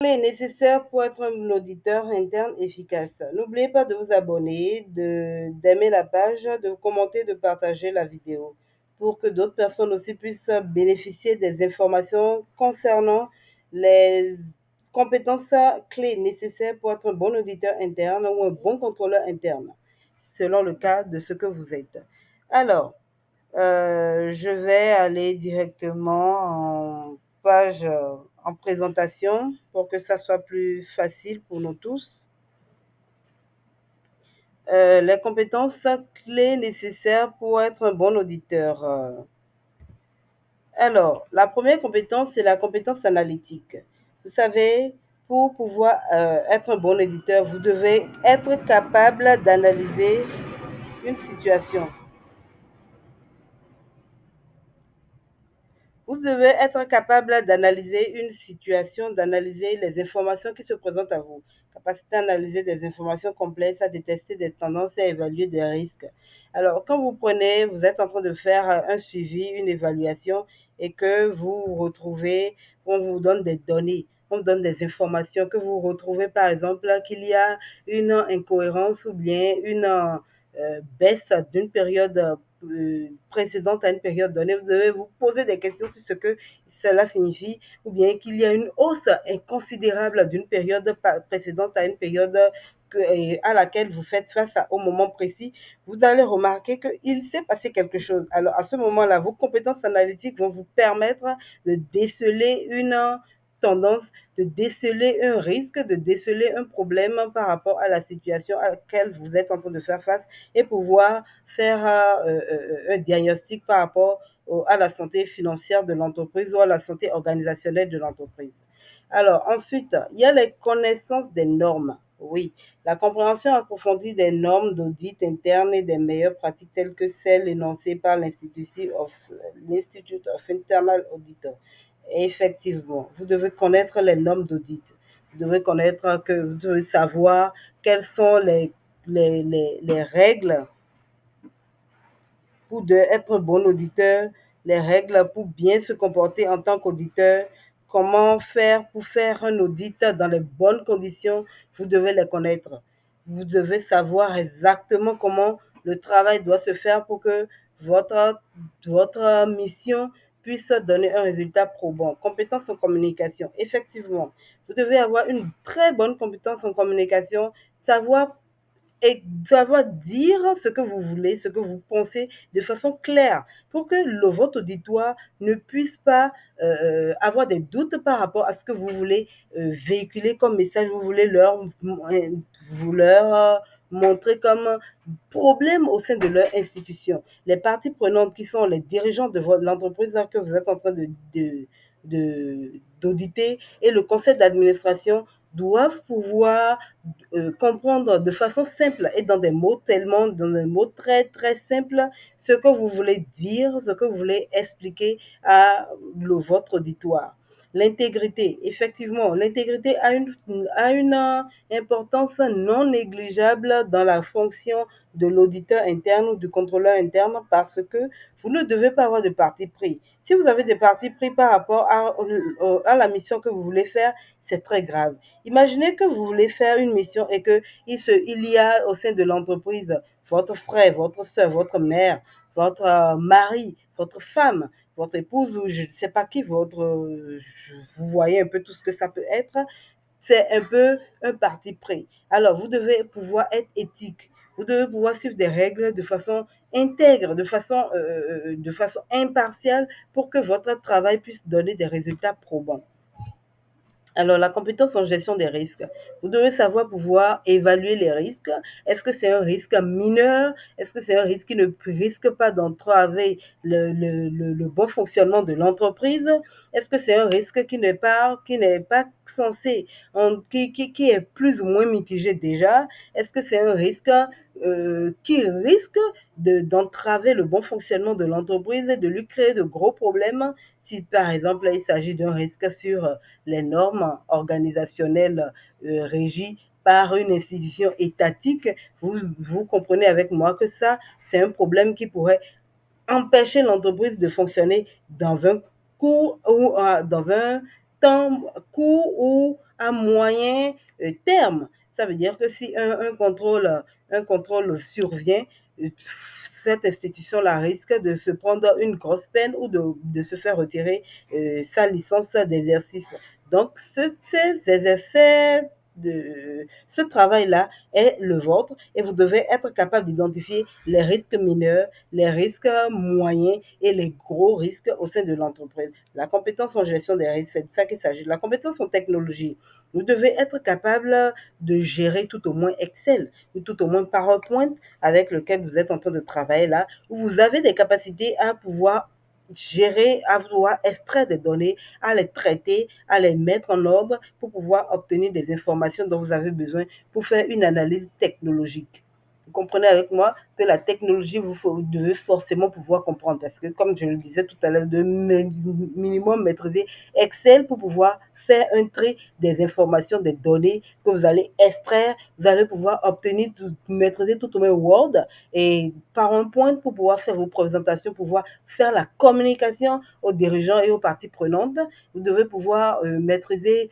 Clés nécessaires pour être un auditeur interne efficace. N'oubliez pas de vous abonner, d'aimer la page, de commenter, de partager la vidéo pour que d'autres personnes aussi puissent bénéficier des informations concernant les compétences clés nécessaires pour être un bon auditeur interne ou un bon contrôleur interne, selon le cas de ce que vous êtes. Alors, je vais aller directement en page, en présentation pour que ça soit plus facile pour nous tous. Les compétences clés nécessaires pour être un bon auditeur. Alors, la première compétence, c'est la compétence analytique. Vous savez, pour pouvoir être un bon auditeur, vous devez être capable d'analyser une situation. Vous devez être capable d'analyser une situation, d'analyser les informations qui se présentent à vous. Capacité à analyser des informations complexes, à détecter des tendances et à évaluer des risques. Alors, quand vous êtes en train de faire un suivi, une évaluation et que vous retrouvez, on vous donne des données, on vous donne des informations, que vous retrouvez par exemple qu'il y a une incohérence ou bien une baisse d'une période précédente à une période donnée, vous devez vous poser des questions sur ce que cela signifie, ou bien qu'il y a une hausse inconsidérable d'une période précédente à une période à laquelle vous faites face au moment précis, vous allez remarquer qu'il s'est passé quelque chose. Alors à ce moment-là, vos compétences analytiques vont vous permettre de déceler une tendance, de déceler un risque, de déceler un problème par rapport à la situation à laquelle vous êtes en train de faire face et pouvoir faire un diagnostic par rapport à la santé financière de l'entreprise ou à la santé organisationnelle de l'entreprise. Alors, ensuite, il y a les connaissances des normes. Oui, la compréhension approfondie des normes d'audit interne et des meilleures pratiques telles que celles énoncées par l'Institute of Internal Auditor. Et effectivement, vous devez connaître les normes d'audit. Vous devez connaître que vous devez savoir quelles sont les règles pour être un bon auditeur, les règles pour bien se comporter en tant qu'auditeur, comment faire pour faire un audit dans les bonnes conditions, vous devez les connaître. Vous devez savoir exactement comment le travail doit se faire pour que votre mission puisse donner un résultat probant. Compétence en communication. Effectivement, vous devez avoir une très bonne compétence en communication, savoir et savoir dire ce que vous voulez, ce que vous pensez de façon claire pour que votre auditoire ne puisse pas avoir des doutes par rapport à ce que vous voulez véhiculer comme message, vous leur montrer comme problème au sein de leur institution. Les parties prenantes qui sont les dirigeants de l'entreprise que vous êtes en train d'auditer et le conseil d'administration doivent pouvoir comprendre de façon simple et dans des mots très très simples ce que vous voulez dire, ce que vous voulez expliquer à votre auditoire. L'intégrité, effectivement, l'intégrité a une importance non négligeable dans la fonction de l'auditeur interne ou du contrôleur interne parce que vous ne devez pas avoir de parti pris. Si vous avez des partis pris par rapport à la mission que vous voulez faire, c'est très grave. Imaginez que vous voulez faire une mission et que il y a au sein de l'entreprise votre frère, votre soeur, votre mère, votre mari, votre femme, votre épouse ou je ne sais pas qui, vous voyez un peu tout ce que ça peut être. C'est un peu un parti pris. Alors, vous devez pouvoir être éthique. Vous devez pouvoir suivre des règles de façon intègre, de façon impartiale pour que votre travail puisse donner des résultats probants. Alors, la compétence en gestion des risques. Vous devez savoir pouvoir évaluer les risques. Est-ce que c'est un risque mineur? Est-ce que c'est un risque qui ne risque pas d'entraver le bon fonctionnement de l'entreprise? Est-ce que c'est un risque qui n'est pas censé, qui est plus ou moins mitigé déjà? Est-ce que c'est un risque qui risque d'entraver le bon fonctionnement de l'entreprise et de lui créer de gros problèmes si, par exemple, il s'agit d'un risque sur les normes organisationnelles régies par une institution étatique, vous comprenez avec moi que ça, c'est un problème qui pourrait empêcher l'entreprise de fonctionner dans un court ou dans un temps court ou à moyen terme. Ça veut dire que si un contrôle survient, cette institution-là risque de se prendre une grosse peine ou de se faire retirer sa licence d'exercice. Donc, ce travail-là est le vôtre et vous devez être capable d'identifier les risques mineurs, les risques moyens et les gros risques au sein de l'entreprise. La compétence en gestion des risques, c'est de ça qu'il s'agit. La compétence en technologie, vous devez être capable de gérer tout au moins Excel ou tout au moins PowerPoint avec lequel vous êtes en train de travailler là, où vous avez des capacités à pouvoir gérer, à vouloir extraire des données, à les traiter, à les mettre en ordre pour pouvoir obtenir des informations dont vous avez besoin pour faire une analyse technologique. Vous comprenez avec moi que la technologie, vous devez forcément pouvoir comprendre parce que, comme je le disais tout à l'heure, de minimum maîtriser Excel pour pouvoir faire un trait des informations, des données que vous allez extraire. Vous allez pouvoir obtenir, maîtriser tout au moins Word et par un point pour pouvoir faire vos présentations, pouvoir faire la communication aux dirigeants et aux parties prenantes. Vous devez pouvoir maîtriser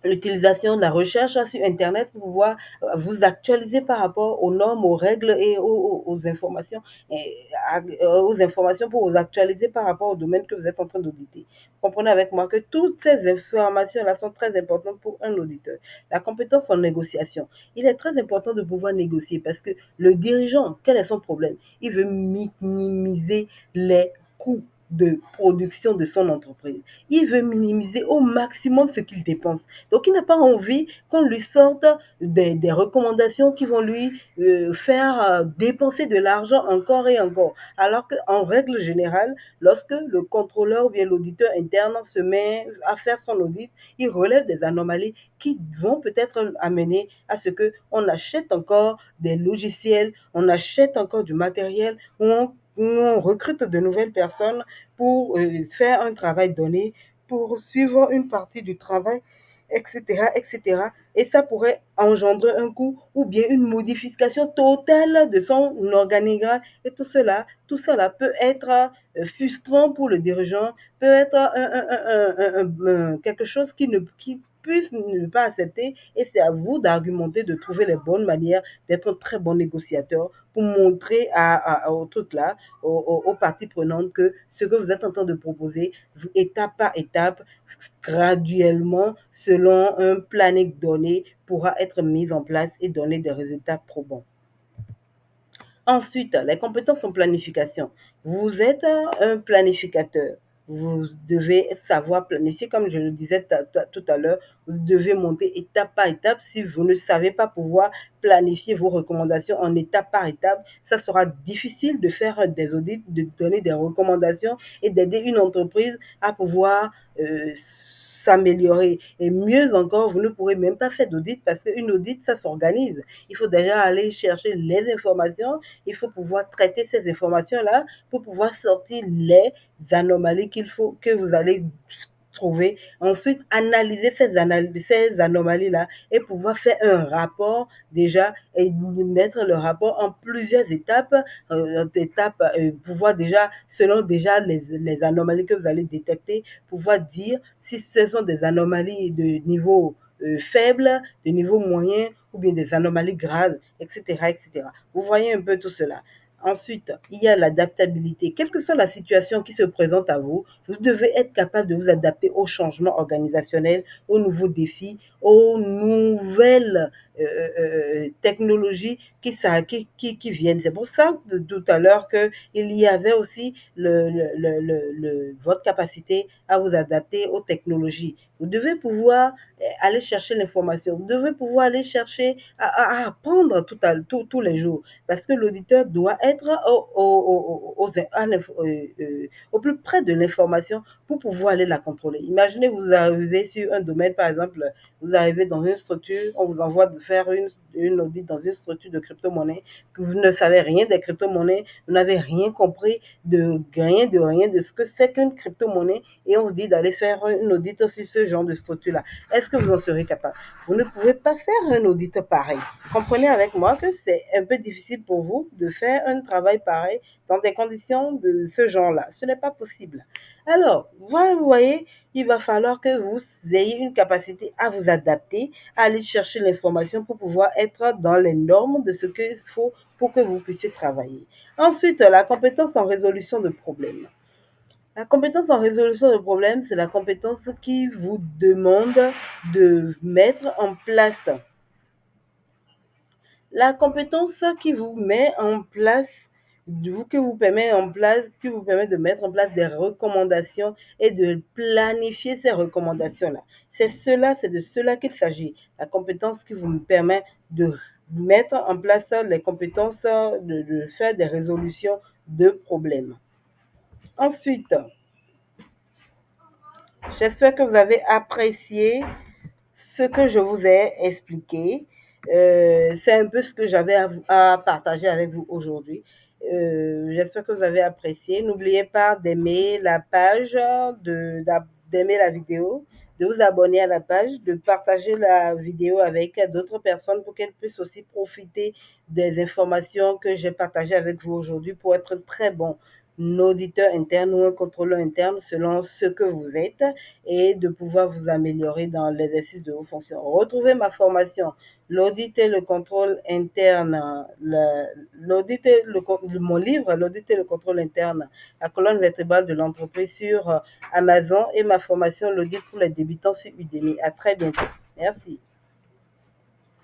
l'utilisation de la recherche sur Internet pour pouvoir vous actualiser par rapport aux normes, aux règles et aux informations pour vous actualiser par rapport au domaine que vous êtes en train d'auditer. Comprenez avec moi que toutes ces informations-là sont très importantes pour un auditeur. La compétence en négociation. Il est très important de pouvoir négocier parce que le dirigeant, quel est son problème? Il veut minimiser les coûts de production de son entreprise. Il veut minimiser au maximum ce qu'il dépense. Donc, il n'a pas envie qu'on lui sorte des recommandations qui vont lui faire dépenser de l'argent encore et encore. Alors qu'en règle générale, lorsque le contrôleur ou bien l'auditeur interne se met à faire son audit, il relève des anomalies qui vont peut-être amener à ce qu'on achète encore des logiciels, on achète encore du matériel, on recrute de nouvelles personnes pour faire un travail donné, pour suivre une partie du travail, etc., etc. Et ça pourrait engendrer un coût ou bien une modification totale de son organigramme. Et tout cela peut être frustrant pour le dirigeant, peut être quelque chose qui puisse ne pas accepter. Et c'est à vous d'argumenter, de trouver les bonnes manières, d'être un très bon négociateur pour montrer au truc là, aux parties prenantes que ce que vous êtes en train de proposer, étape par étape, graduellement, selon un planning donné, pourra être mis en place et donner des résultats probants. Ensuite, les compétences en planification. Vous êtes un planificateur. Vous devez savoir planifier, comme je le disais tout à l'heure, vous devez monter étape par étape. Si vous ne savez pas pouvoir planifier vos recommandations en étape par étape, ça sera difficile de faire des audits, de donner des recommandations et d'aider une entreprise à pouvoir s'améliorer. Et mieux encore, vous ne pourrez même pas faire d'audit parce qu'une audit, ça s'organise. Il faut déjà aller chercher les informations, il faut pouvoir traiter ces informations-là pour pouvoir sortir les anomalies que vous allez trouver. Ensuite, analyser ces anomalies-là et pouvoir faire un rapport déjà et mettre le rapport en plusieurs pouvoir déjà, selon déjà les anomalies que vous allez détecter, pouvoir dire si ce sont des anomalies de niveau faible, de niveau moyen ou bien des anomalies graves, etc., etc. Vous voyez un peu tout cela. Ensuite, il y a l'adaptabilité. Quelle que soit la situation qui se présente à vous, vous devez être capable de vous adapter aux changements organisationnels, aux nouveaux défis, aux nouvelles technologies qui viennent. C'est pour ça, tout à l'heure, qu'il y avait aussi votre capacité à vous adapter aux technologies. Vous devez pouvoir aller chercher l'information. Vous devez pouvoir aller chercher à apprendre tous les jours parce que l'auditeur doit être au plus près de l'information pour pouvoir aller la contrôler. Imaginez, vous arrivez sur un domaine, par exemple, vous arrivez dans une structure, on vous envoie de faire une audit dans une structure de crypto-monnaie, que vous ne savez rien des crypto-monnaies, vous n'avez rien compris de ce que c'est qu'une crypto-monnaie, et on vous dit d'aller faire une audit sur ce genre de structure-là. Est-ce que vous en serez capable? Vous ne pouvez pas faire un audit pareil. Comprenez avec moi que c'est un peu difficile pour vous de faire un travail pareil dans des conditions de ce genre-là. Ce n'est pas possible. Alors, voilà, vous voyez, il va falloir que vous ayez une capacité à vous adapter, à aller chercher l'information pour pouvoir être dans les normes de ce qu'il faut pour que vous puissiez travailler. Ensuite, la compétence en résolution de problèmes. La compétence en résolution de problèmes, c'est la compétence qui vous demande de mettre en place la compétence qui vous met en place, qui vous permet de mettre en place des recommandations et de planifier ces recommandations-là. C'est de cela qu'il s'agit. La compétence qui vous permet de mettre en place les compétences, de faire des résolutions de problèmes. Ensuite, j'espère que vous avez apprécié ce que je vous ai expliqué. C'est un peu ce que j'avais à partager avec vous aujourd'hui. J'espère que vous avez apprécié. N'oubliez pas d'aimer la page, d'aimer la vidéo, de vous abonner à la page, de partager la vidéo avec d'autres personnes pour qu'elles puissent aussi profiter des informations que j'ai partagées avec vous aujourd'hui pour être très bon auditeur interne ou un contrôleur interne selon ce que vous êtes et de pouvoir vous améliorer dans l'exercice de vos fonctions. Retrouvez ma formation, l'audit et le contrôle interne, mon livre, l'audit et le contrôle interne, la colonne vertébrale de l'entreprise sur Amazon et ma formation, l'audit pour les débutants sur Udemy. À très bientôt. Merci.